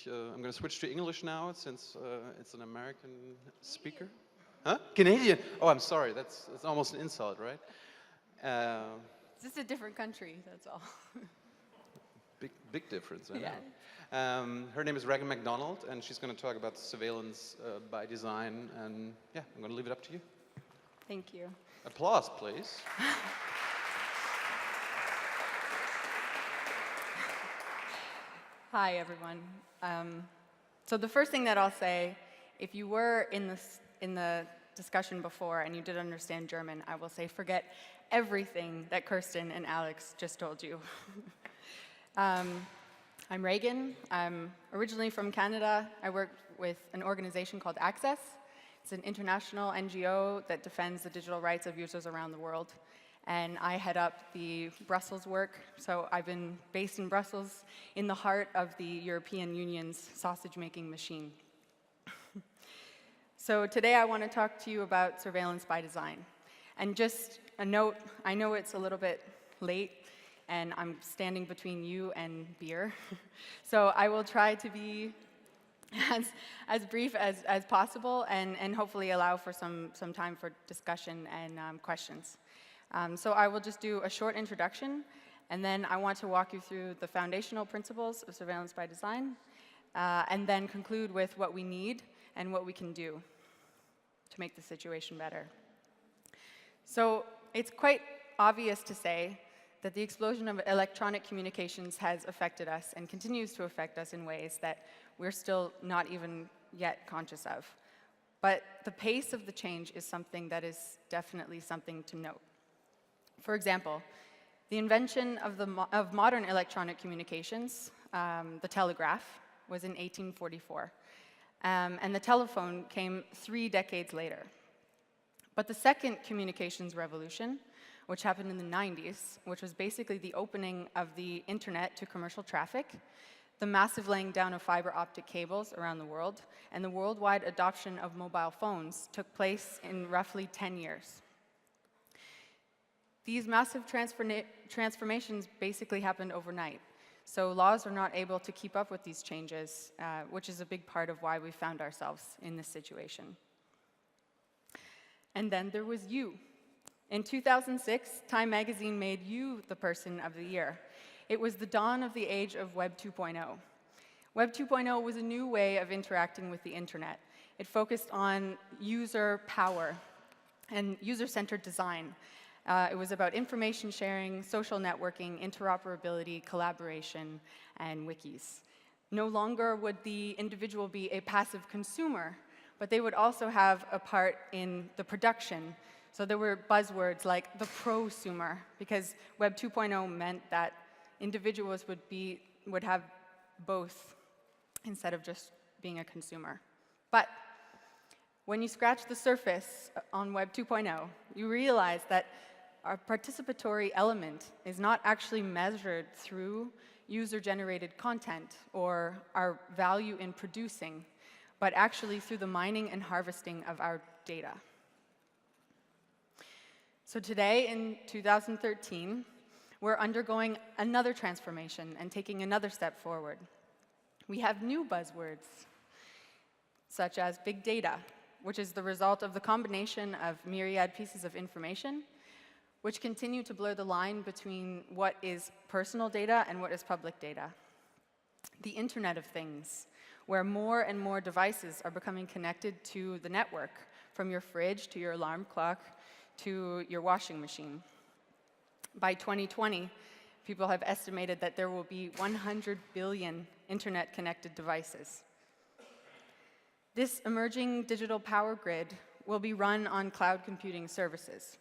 I'm going to switch to English now since it's an American speaker. Huh? Canadian? Oh, I'm sorry. That's almost an insult, right? It's just a different country, that's all. Big difference, I know. Yeah. Her name is Raegan MacDonald, and she's going to talk about surveillance by design. And yeah, I'm going to leave it up to you. Thank you. Applause, please. Hi, everyone. So the first thing that I'll say, if you were in the discussion before and you did understand German, I will say forget everything that Kirsten and Alex just told you. I'm Raegan. I'm originally from Canada. I work with an organization called Access. It's an international NGO that defends the digital rights of users around the world. And I head up the Brussels work. So I've been based in Brussels in the heart of the European Union's sausage-making machine. So today I want to talk to you about surveillance by design. And just a note, I know it's a little bit late, and I'm standing between you and beer. So I will try to be as brief as possible and hopefully allow for some time for discussion and questions. So I will just do a short introduction, and then I want to walk you through the foundational principles of surveillance by design, and then conclude with what we need and what we can do to make the situation better. So it's quite obvious to say that the explosion of electronic communications has affected us and continues to affect us in ways that we're still not even yet conscious of. But the pace of the change is something that is definitely something to note. For example, the invention of modern electronic communications, the telegraph, was in 1844. And the telephone came 3 decades later. But the second communications revolution, which happened in the 90s, which was basically the opening of the internet to commercial traffic, the massive laying down of fiber optic cables around the world, and the worldwide adoption of mobile phones took place in roughly 10 years. These massive transformations basically happened overnight. So laws are not able to keep up with these changes, which is a big part of why we found ourselves in this situation. And then there was you. In 2006, Time magazine made you the person of the year. It was the dawn of the age of Web 2.0. Web 2.0 was a new way of interacting with the internet. It focused on user power and user-centered design. It was about information sharing, social networking, interoperability, collaboration, and wikis. No longer would the individual be a passive consumer, but they would also have a part in the production. So there were buzzwords like the prosumer, because Web 2.0 meant that individuals would have both instead of just being a consumer. But when you scratch the surface on Web 2.0, you realize that our participatory element is not actually measured through user-generated content or our value in producing, but actually through the mining and harvesting of our data. So today, in 2013, we're undergoing another transformation and taking another step forward. We have new buzzwords, such as big data, which is the result of the combination of myriad pieces of information, which continue to blur the line between what is personal data and what is public data. The Internet of Things, where more and more devices are becoming connected to the network, from your fridge to your alarm clock to your washing machine. By 2020, people have estimated that there will be 100 billion internet-connected devices. This emerging digital power grid will be run on cloud computing services.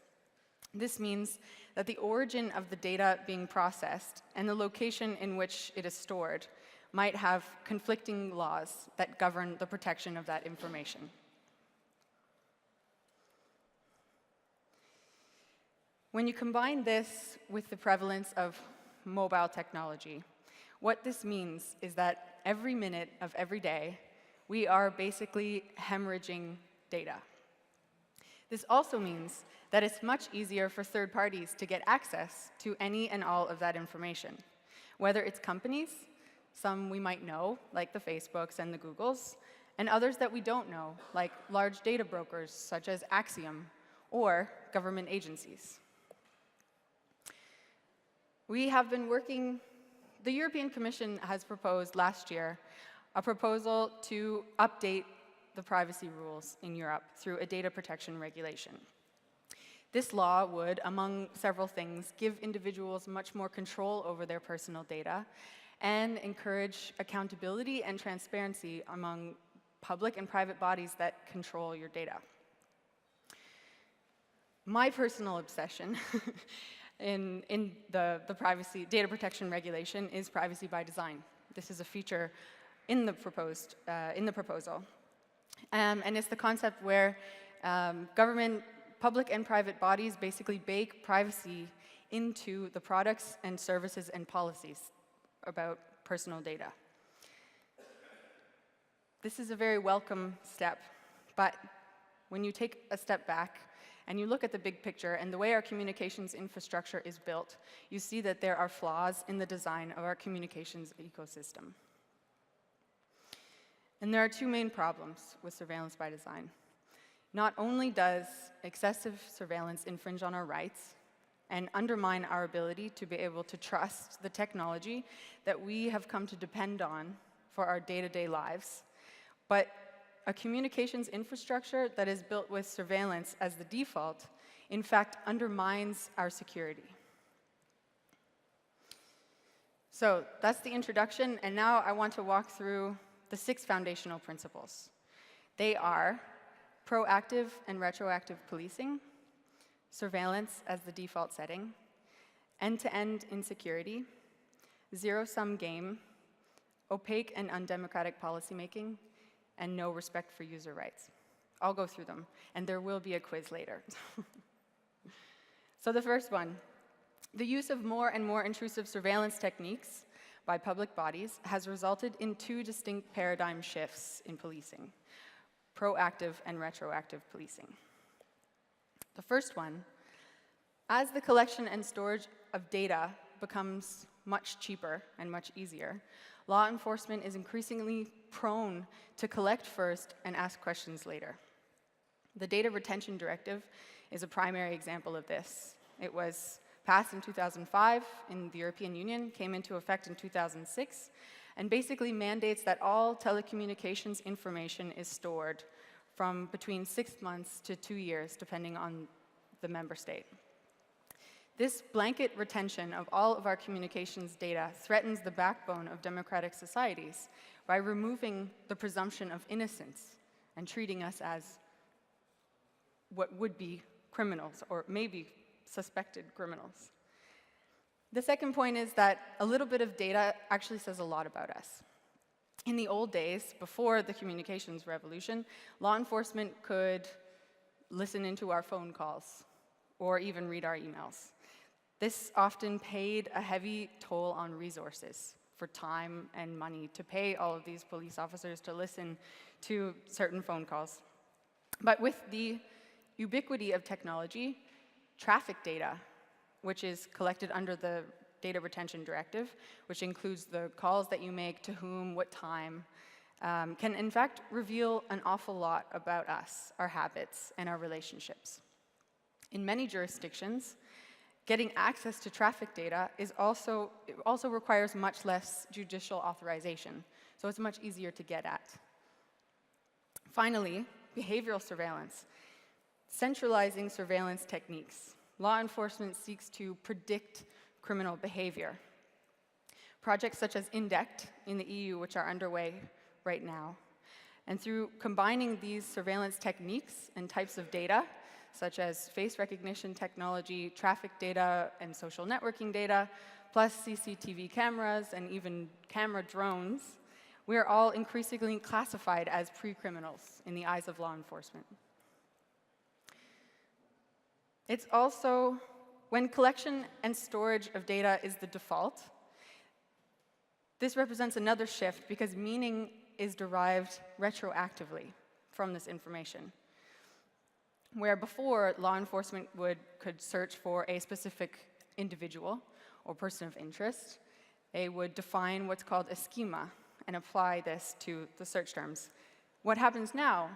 This means that the origin of the data being processed and the location in which it is stored might have conflicting laws that govern the protection of that information. When you combine this with the prevalence of mobile technology, what this means is that every minute of every day, we are basically hemorrhaging data. This also means that it's much easier for third parties to get access to any and all of that information, whether it's companies Some we might know, like the Facebooks and the Googles, and others that we don't know, like large data brokers such as Axiom, or government agencies. We have been working, the European Commission has proposed last year a proposal to update the privacy rules in Europe through a data protection regulation. This law would, among several things, give individuals much more control over their personal data and encourage accountability and transparency among public and private bodies that control your data. My personal obsession in the privacy data protection regulation is privacy by design. This is a feature in the proposal. And it's the concept where public and private bodies basically bake privacy into the products and services and policies about personal data. This is a very welcome step, but when you take a step back and you look at the big picture and the way our communications infrastructure is built, you see that there are flaws in the design of our communications ecosystem. And there are two main problems with surveillance by design. Not only does excessive surveillance infringe on our rights and undermine our ability to be able to trust the technology that we have come to depend on for our day-to-day lives, but a communications infrastructure that is built with surveillance as the default, in fact, undermines our security. So that's the introduction, and now I want to walk through the 6 foundational principles. They are proactive and retroactive policing, surveillance as the default setting, end-to-end insecurity, zero-sum game, opaque and undemocratic policymaking, and no respect for user rights. I'll go through them, and there will be a quiz later. So the first one, the use of more and more intrusive surveillance techniques by public bodies has resulted in 2 distinct paradigm shifts in policing, proactive and retroactive policing. The first one, as the collection and storage of data becomes much cheaper and much easier, law enforcement is increasingly prone to collect first and ask questions later. The Data Retention Directive is a primary example of this. It was passed in 2005 in the European Union, came into effect in 2006, and basically mandates that all telecommunications information is stored from between 6 months to 2 years, depending on the member state. This blanket retention of all of our communications data threatens the backbone of democratic societies by removing the presumption of innocence and treating us as what would be criminals, or maybe suspected criminals. The second point is that a little bit of data actually says a lot about us. In the old days, before the communications revolution, law enforcement could listen into our phone calls or even read our emails. This often paid a heavy toll on resources for time and money to pay all of these police officers to listen to certain phone calls. But with the ubiquity of technology, traffic data, which is collected under the Data Retention Directive, which includes the calls that you make, to whom, what time, can in fact reveal an awful lot about us, our habits, and our relationships. In many jurisdictions, getting access to traffic data also requires much less judicial authorization, so it's much easier to get at. Finally, behavioral surveillance. Centralizing surveillance techniques. Law enforcement seeks to predict criminal behavior. Projects such as INDECT in the EU, which are underway right now. And through combining these surveillance techniques and types of data, such as face recognition technology, traffic data, and social networking data, plus CCTV cameras and even camera drones, we are all increasingly classified as pre-criminals in the eyes of law enforcement. It's also, when collection and storage of data is the default, this represents another shift because meaning is derived retroactively from this information. Where before, law enforcement could search for a specific individual or person of interest, they would define what's called a schema and apply this to the search terms. What happens now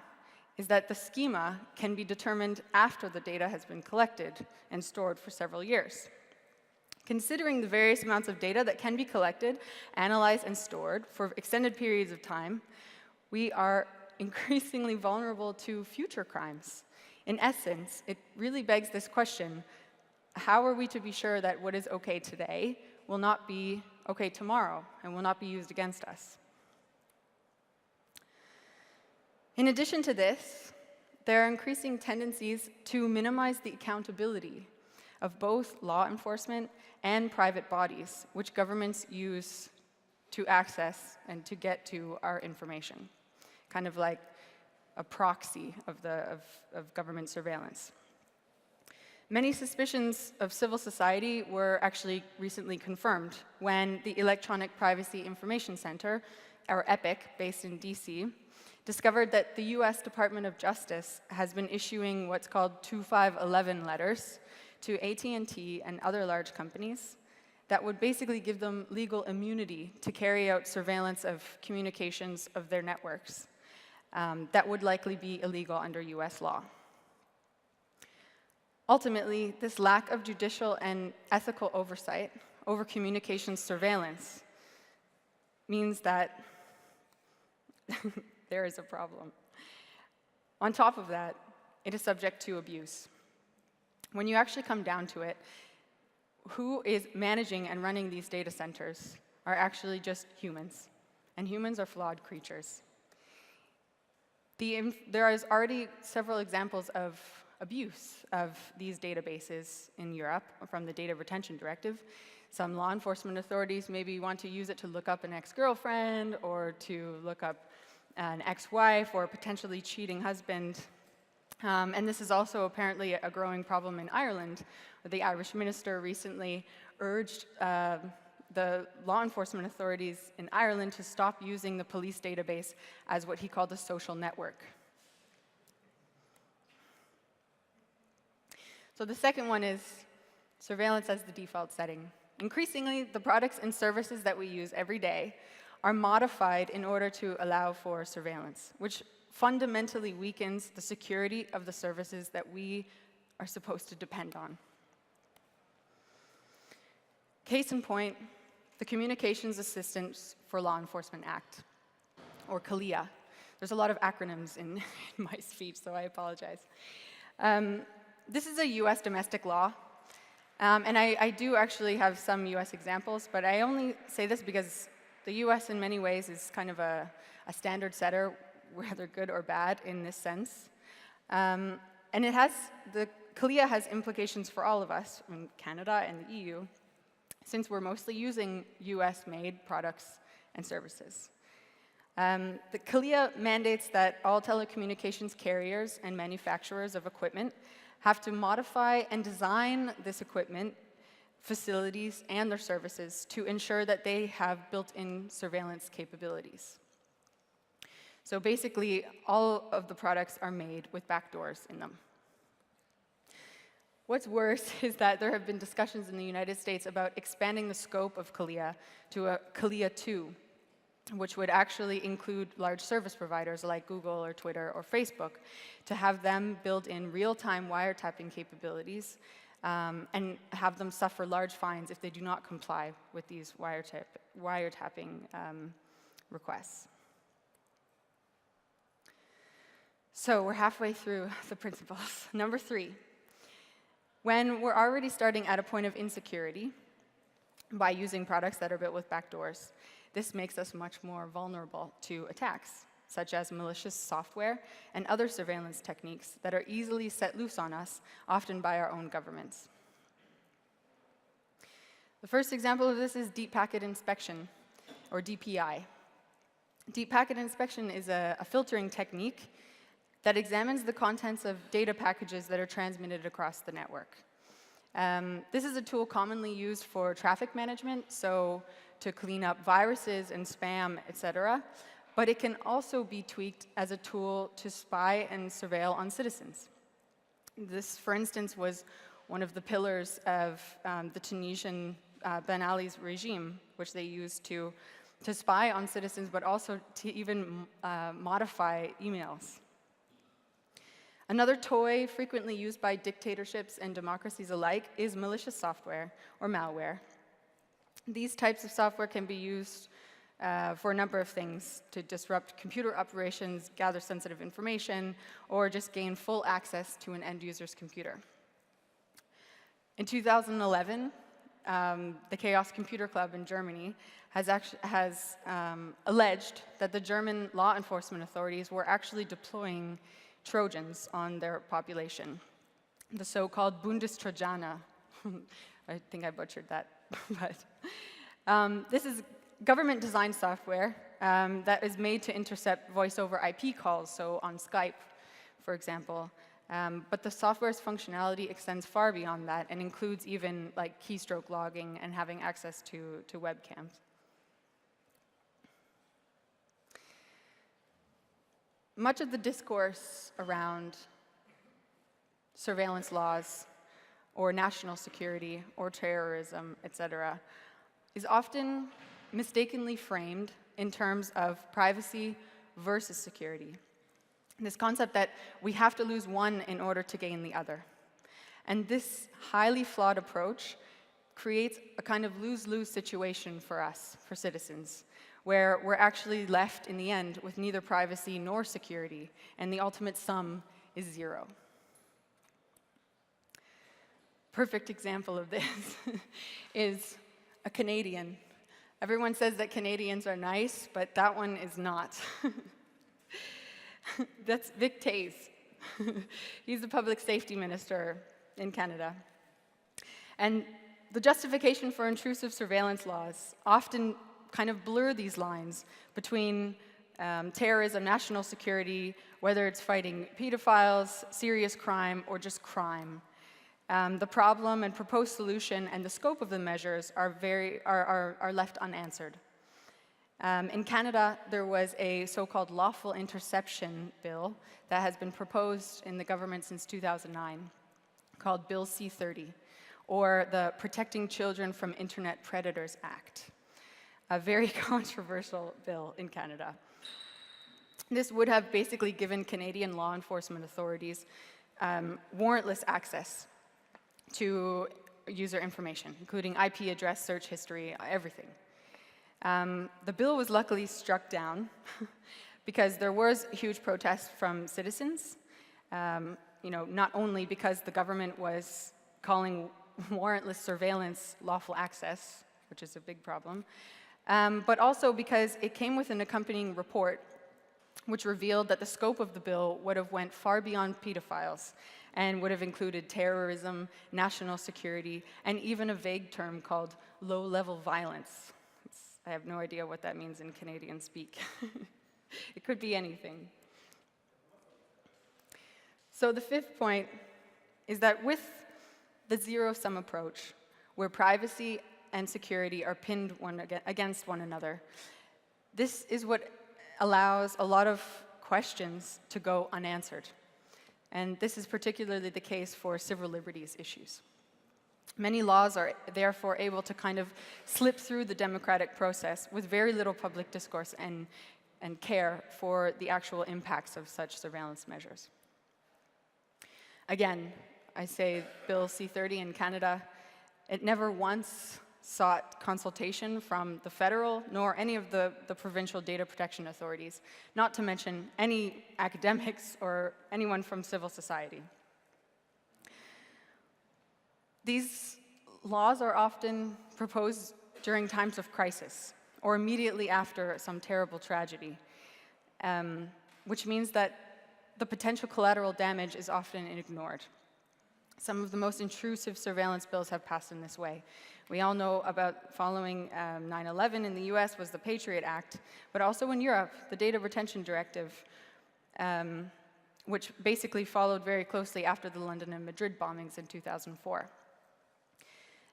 is that the schema can be determined after the data has been collected and stored for several years. Considering the various amounts of data that can be collected, analyzed, and stored for extended periods of time, we are increasingly vulnerable to future crimes. In essence, it really begs this question: how are we to be sure that what is okay today will not be okay tomorrow and will not be used against us? In addition to this, there are increasing tendencies to minimize the accountability of both law enforcement and private bodies, which governments use to access and to get to our information, kind of like a proxy of government surveillance. Many suspicions of civil society were actually recently confirmed when the Electronic Privacy Information Center, or EPIC, based in DC, discovered that the US Department of Justice has been issuing what's called 2511 letters to AT&T and other large companies that would basically give them legal immunity to carry out surveillance of communications of their networks that would likely be illegal under US law. Ultimately, this lack of judicial and ethical oversight over communications surveillance means that there is a problem. On top of that, it is subject to abuse. When you actually come down to it, who is managing and running these data centers are actually just humans, and humans are flawed creatures. There is already several examples of abuse of these databases in Europe from the Data Retention Directive. Some law enforcement authorities maybe want to use it to look up an ex-girlfriend or to look up an ex-wife or a potentially cheating husband. And this is also apparently a growing problem in Ireland. The Irish minister recently urged the law enforcement authorities in Ireland to stop using the police database as what he called a social network. So the second one is surveillance as the default setting. Increasingly, the products and services that we use every day are modified in order to allow for surveillance, which fundamentally weakens the security of the services that we are supposed to depend on. Case in point, the Communications Assistance for Law Enforcement Act, or CALEA. There's a lot of acronyms in my speech, so I apologize. This is a US domestic law, and I do actually have some US examples, but I only say this because the US in many ways is kind of a standard setter, whether good or bad in this sense. And the CALEA has implications for all of us in Canada and the EU, since we're mostly using US-made products and services. The CALEA mandates that all telecommunications carriers and manufacturers of equipment have to modify and design this equipment, facilities, and their services to ensure that they have built-in surveillance capabilities. So basically, all of the products are made with backdoors in them. What's worse is that there have been discussions in the United States about expanding the scope of CALEA to a CALEA 2, which would actually include large service providers like Google or Twitter or Facebook, to have them build in real-time wiretapping capabilities and have them suffer large fines if they do not comply with these wiretapping requests. So we're halfway through the principles. Number 3, when we're already starting at a point of insecurity by using products that are built with backdoors, this makes us much more vulnerable to attacks, such as malicious software and other surveillance techniques that are easily set loose on us, often by our own governments. The first example of this is deep packet inspection, or DPI. Deep packet inspection is a filtering technique that examines the contents of data packages that are transmitted across the network. This is a tool commonly used for traffic management, so to clean up viruses and spam, etc. But it can also be tweaked as a tool to spy and surveil on citizens. This, for instance, was one of the pillars of the Tunisian Ben Ali's regime, which they used to spy on citizens, but also to even modify emails. Another toy frequently used by dictatorships and democracies alike is malicious software or malware. These types of software can be used for a number of things: to disrupt computer operations, gather sensitive information, or just gain full access to an end user's computer. In 2011, the Chaos Computer Club in Germany has alleged that the German law enforcement authorities were actually deploying Trojans on their population, the so-called Bundestrojaner. I think I butchered that, but this is government-designed software that is made to intercept voice-over IP calls, so on Skype, for example. But the software's functionality extends far beyond that and includes even like keystroke logging and having access to webcams. Much of the discourse around surveillance laws or national security or terrorism, etc., is often mistakenly framed in terms of privacy versus security. This concept that we have to lose one in order to gain the other. And this highly flawed approach creates a kind of lose-lose situation for us, for citizens, where we're actually left in the end with neither privacy nor security, and the ultimate sum is zero. Perfect example of this is a Canadian. Everyone says that Canadians are nice, but that one is not. That's Vic Tays. He's the public safety minister in Canada. And the justification for intrusive surveillance laws often kind of blur these lines between terrorism, national security, whether it's fighting pedophiles, serious crime, or just crime. The problem and proposed solution and the scope of the measures are left unanswered. In Canada, there was a so-called lawful interception bill that has been proposed in the government since 2009, called Bill C-30, or the Protecting Children from Internet Predators Act, a very controversial bill in Canada. This would have basically given Canadian law enforcement authorities warrantless access to user information, including IP address, search history, everything. The bill was luckily struck down because there was huge protest from citizens, not only because the government was calling warrantless surveillance lawful access, which is a big problem, but also because it came with an accompanying report which revealed that the scope of the bill would have went far beyond pedophiles and would have included terrorism, national security, and even a vague term called low-level violence. I have no idea what that means in Canadian speak. It could be anything. So the fifth point is that with the zero-sum approach, where privacy and security are pinned against one another, this is what allows a lot of questions to go unanswered. And this is particularly the case for civil liberties issues. Many laws are therefore able to kind of slip through the democratic process with very little public discourse and care for the actual impacts of such surveillance measures. Again, I say Bill C-30 in Canada, it never once sought consultation from the federal nor any of the provincial data protection authorities, not to mention any academics or anyone from civil society. These laws are often proposed during times of crisis or immediately after some terrible tragedy, which means that the potential collateral damage is often ignored. Some of the most intrusive surveillance bills have passed in this way. We all know about following 9/11 in the US was the Patriot Act, but also in Europe, the Data Retention Directive, which basically followed very closely after the London and Madrid bombings in 2004.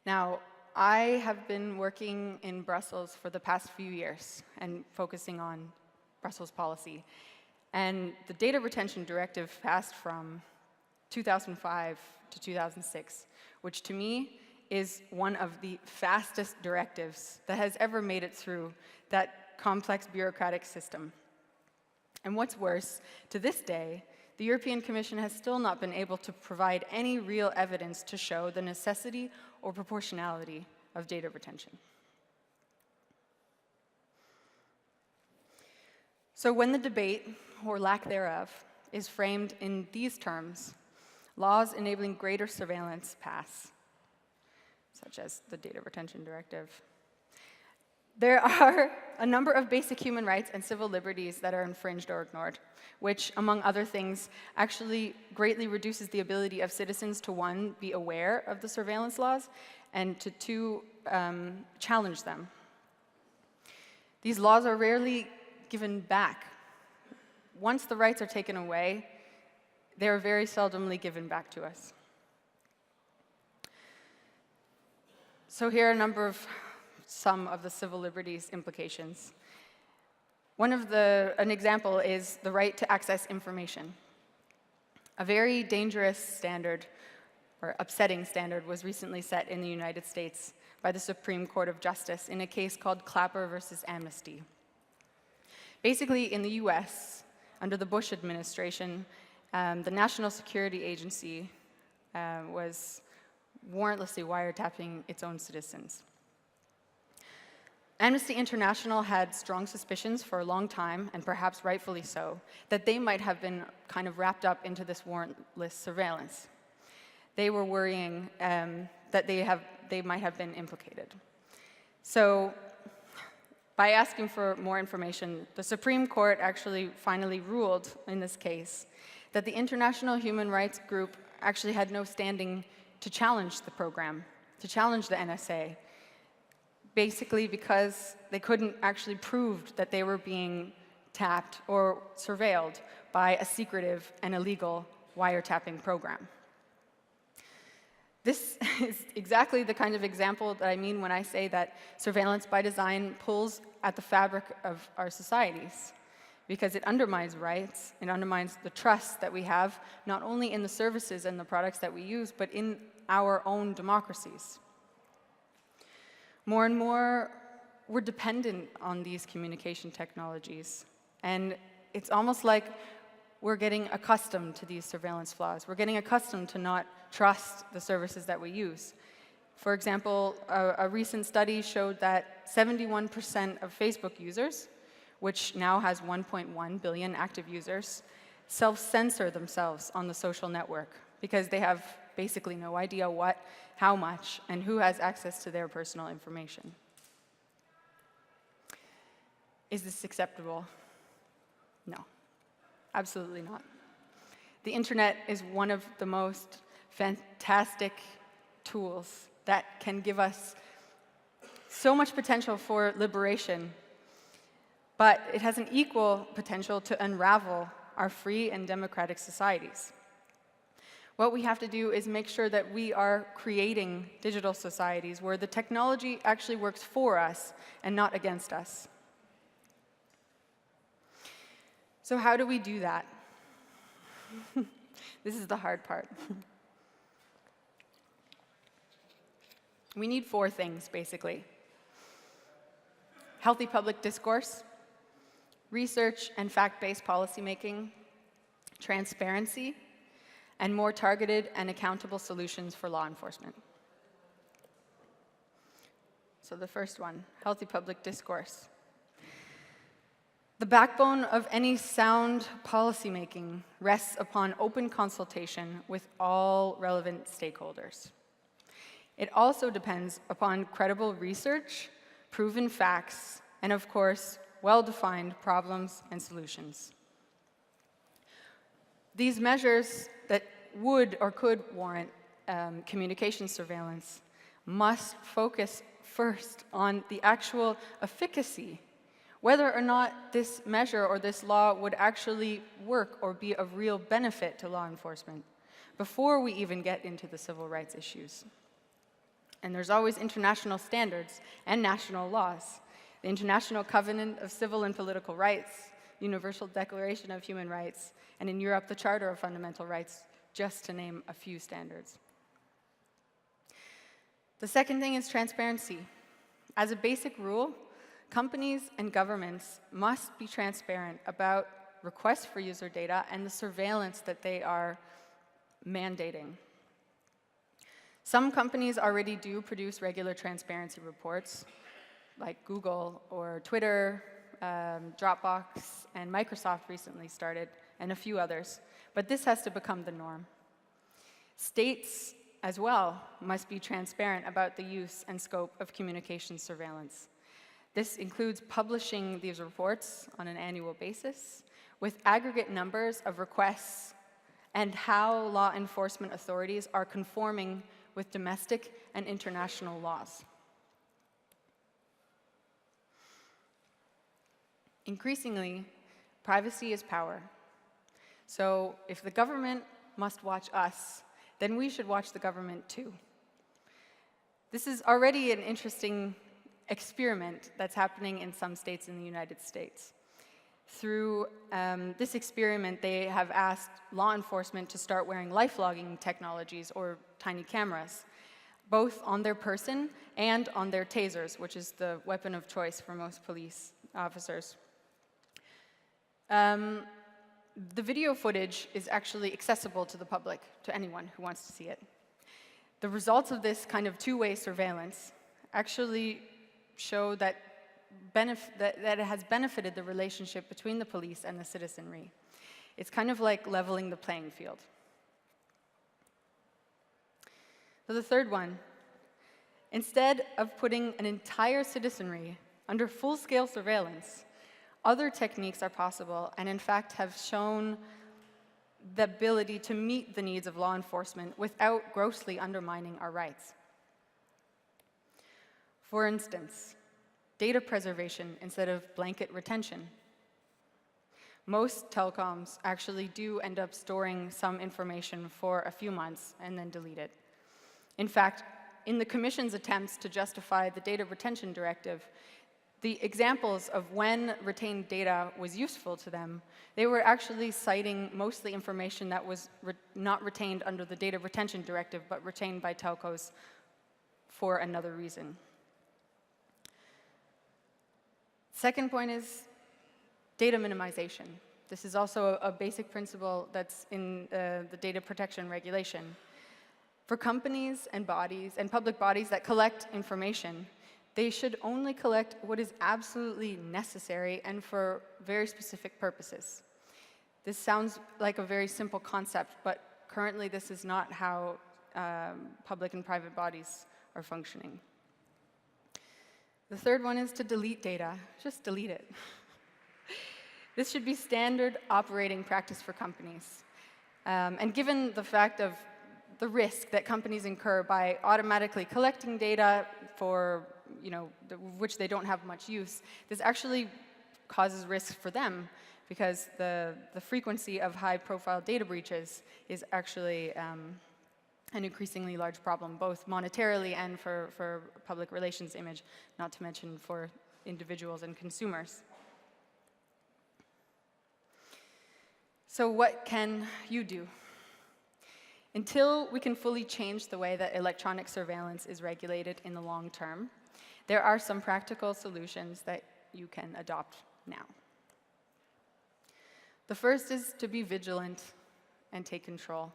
Now, I have been working in Brussels for the past few years and focusing on Brussels policy. And the Data Retention Directive passed from 2005 to 2006, which to me is one of the fastest directives that has ever made it through that complex bureaucratic system. And what's worse, to this day, the European Commission has still not been able to provide any real evidence to show the necessity or proportionality of data retention. So when the debate, or lack thereof, is framed in these terms, laws enabling greater surveillance pass, such as the Data Retention Directive. There are a number of basic human rights and civil liberties that are infringed or ignored, which, among other things, actually greatly reduces the ability of citizens to, one, be aware of the surveillance laws, and to, two, challenge them. These laws are rarely given back. Once the rights are taken away, they are very seldomly given back to us. So here are some of the civil liberties implications. An example is the right to access information. A very dangerous standard, or upsetting standard, was recently set in the United States by the Supreme Court of Justice in a case called Clapper versus Amnesty. Basically, in the US, under the Bush administration, the National Security Agency was warrantlessly wiretapping its own citizens. Amnesty International had strong suspicions for a long time, and perhaps rightfully so, that they might have been kind of wrapped up into this warrantless surveillance. They were worrying that they might have been implicated. So, by asking for more information, the Supreme Court actually finally ruled in this case that the International Human Rights Group actually had no standing to challenge the program, to challenge the NSA, basically because they couldn't actually prove that they were being tapped or surveilled by a secretive and illegal wiretapping program. This is exactly the kind of example that I mean when I say that surveillance by design pulls at the fabric of our societies, because it undermines rights, it undermines the trust that we have, not only in the services and the products that we use, but in our own democracies. More and more, we're dependent on these communication technologies, and it's almost like we're getting accustomed to these surveillance flaws. We're getting accustomed to not trust the services that we use. For example, a recent study showed that 71% of Facebook users, which now has 1.1 billion active users, self-censor themselves on the social network because they have basically no idea what, how much, and who has access to their personal information. Is this acceptable? No, absolutely not. The internet is one of the most fantastic tools that can give us so much potential for liberation, but it has an equal potential to unravel our free and democratic societies. What we have to do is make sure that we are creating digital societies where the technology actually works for us and not against us. So how do we do that? This is the hard part. We need 4 things, basically: healthy public discourse, research and fact-based policymaking, transparency, and more targeted and accountable solutions for law enforcement. So the first one, healthy public discourse. The backbone of any sound policymaking rests upon open consultation with all relevant stakeholders. It also depends upon credible research, proven facts, and of course, well-defined problems and solutions. These measures that would or could warrant communication surveillance must focus first on the actual efficacy, whether or not this measure or this law would actually work or be of real benefit to law enforcement, before we even get into the civil rights issues. And there's always international standards and national laws. The International Covenant of Civil and Political Rights, Universal Declaration of Human Rights, and in Europe, the Charter of Fundamental Rights, just to name a few standards. The second thing is transparency. As a basic rule, companies and governments must be transparent about requests for user data and the surveillance that they are mandating. Some companies already do produce regular transparency reports, like Google or Twitter, Dropbox, and Microsoft recently started, and a few others. But this has to become the norm. States, as well, must be transparent about the use and scope of communications surveillance. This includes publishing these reports on an annual basis with aggregate numbers of requests and how law enforcement authorities are conforming with domestic and international laws. Increasingly, privacy is power. So if the government must watch us, then we should watch the government too. This is already an interesting experiment that's happening in some states in the United States. Through this experiment, they have asked law enforcement to start wearing life-logging technologies, or tiny cameras, both on their person and on their tasers, which is the weapon of choice for most police officers. The video footage is actually accessible to the public, to anyone who wants to see it. The results of this kind of two-way surveillance actually show that it has benefited the relationship between the police and the citizenry. It's kind of like leveling the playing field. So the third one, instead of putting an entire citizenry under full-scale surveillance, other techniques are possible and in fact have shown the ability to meet the needs of law enforcement without grossly undermining our rights. For instance, data preservation instead of blanket retention. Most telecoms actually do end up storing some information for a few months and then delete it. In fact, in the Commission's attempts to justify the data retention directive, the examples of when retained data was useful to them, they were actually citing mostly information that was not retained under the data retention directive, but retained by telcos for another reason. Second point is data minimization. This is also a basic principle that's in the data protection regulation. For companies and bodies and public bodies that collect information, they should only collect what is absolutely necessary and for very specific purposes. This sounds like a very simple concept, but currently this is not how public and private bodies are functioning. The third one is to delete data. Just delete it. This should be standard operating practice for companies. And given the fact of the risk that companies incur by automatically collecting data for which they don't have much use, this actually causes risks for them because the frequency of high-profile data breaches is actually an increasingly large problem, both monetarily and for public relations image, not to mention for individuals and consumers. So what can you do? Until we can fully change the way that electronic surveillance is regulated in the long term, there are some practical solutions that you can adopt now. The first is to be vigilant and take control.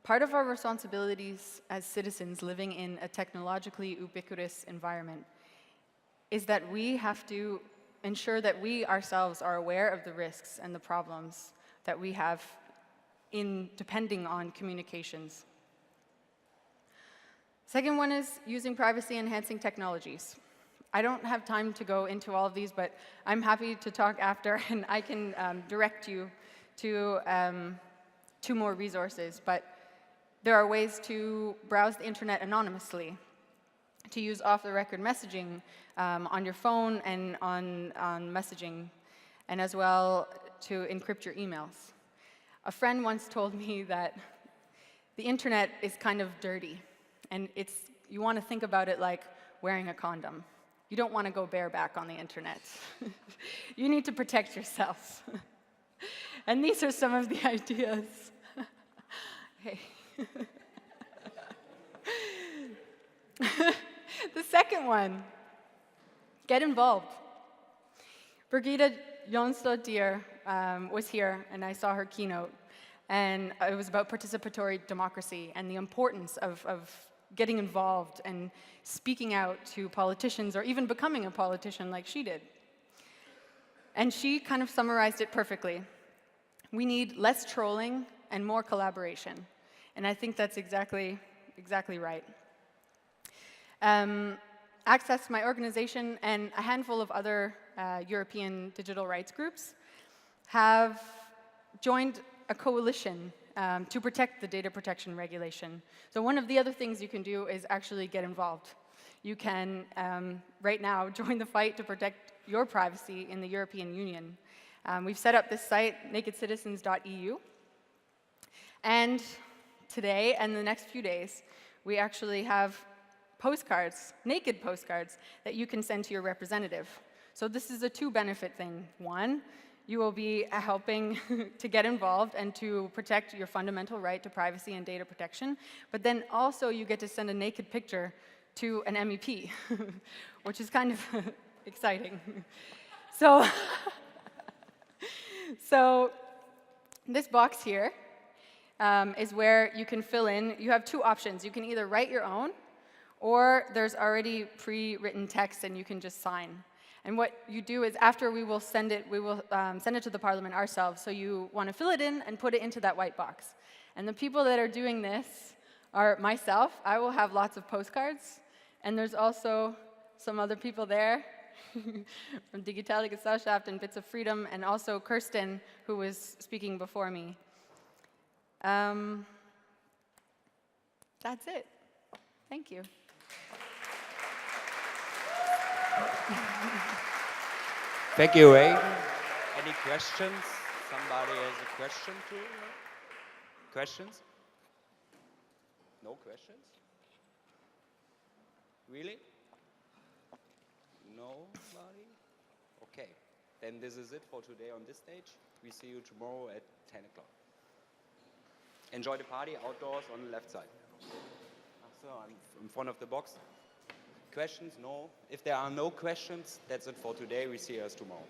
Part of our responsibilities as citizens living in a technologically ubiquitous environment is that we have to ensure that we ourselves are aware of the risks and the problems that we have in depending on communications. Second one is using privacy-enhancing technologies. I don't have time to go into all of these, but I'm happy to talk after, and I can direct you to two more resources. But there are ways to browse the internet anonymously, to use off-the-record messaging on your phone and on messaging, and as well to encrypt your emails. A friend once told me that the internet is kind of dirty, and you want to think about it like wearing a condom. You don't want to go bareback on the internet. You need to protect yourself. And these are some of the ideas. Hey. The second one, get involved. Birgitte Jonsdottir was here, and I saw her keynote. And it was about participatory democracy and the importance of getting involved and speaking out to politicians, or even becoming a politician like she did. And she kind of summarized it perfectly. We need less trolling and more collaboration. And I think that's exactly right. Access, my organization, and a handful of other European digital rights groups have joined a coalition to protect the data protection regulation. So one of the other things you can do is actually get involved. You can, right now, join the fight to protect your privacy in the European Union. We've set up this site, nakedcitizens.eu. And today, and the next few days, we actually have postcards, naked postcards, that you can send to your representative. So this is a two-benefit thing. One, you will be helping to get involved and to protect your fundamental right to privacy and data protection. But then also you get to send a naked picture to an MEP, which is kind of exciting. So, so this box here is where you can fill in. You have two options. You can either write your own, or there's already pre-written text and you can just sign. And what you do is, after we will send it to the Parliament ourselves. So you want to fill it in and put it into that white box. And the people that are doing this are myself. I will have lots of postcards. And there's also some other people there from Digitale Gesellschaft and Bits of Freedom, and also Kirsten, who was speaking before me. That's it. Thank you. Thank you, Ray. Any questions? Somebody has a question too? Questions? No questions? Really? Nobody? Okay. Then this is it for today on this stage. We see you tomorrow at 10 o'clock. Enjoy the party outdoors on the left side. So I'm in front of the box. Questions? No. If there are no questions, that's it for today. We see us tomorrow.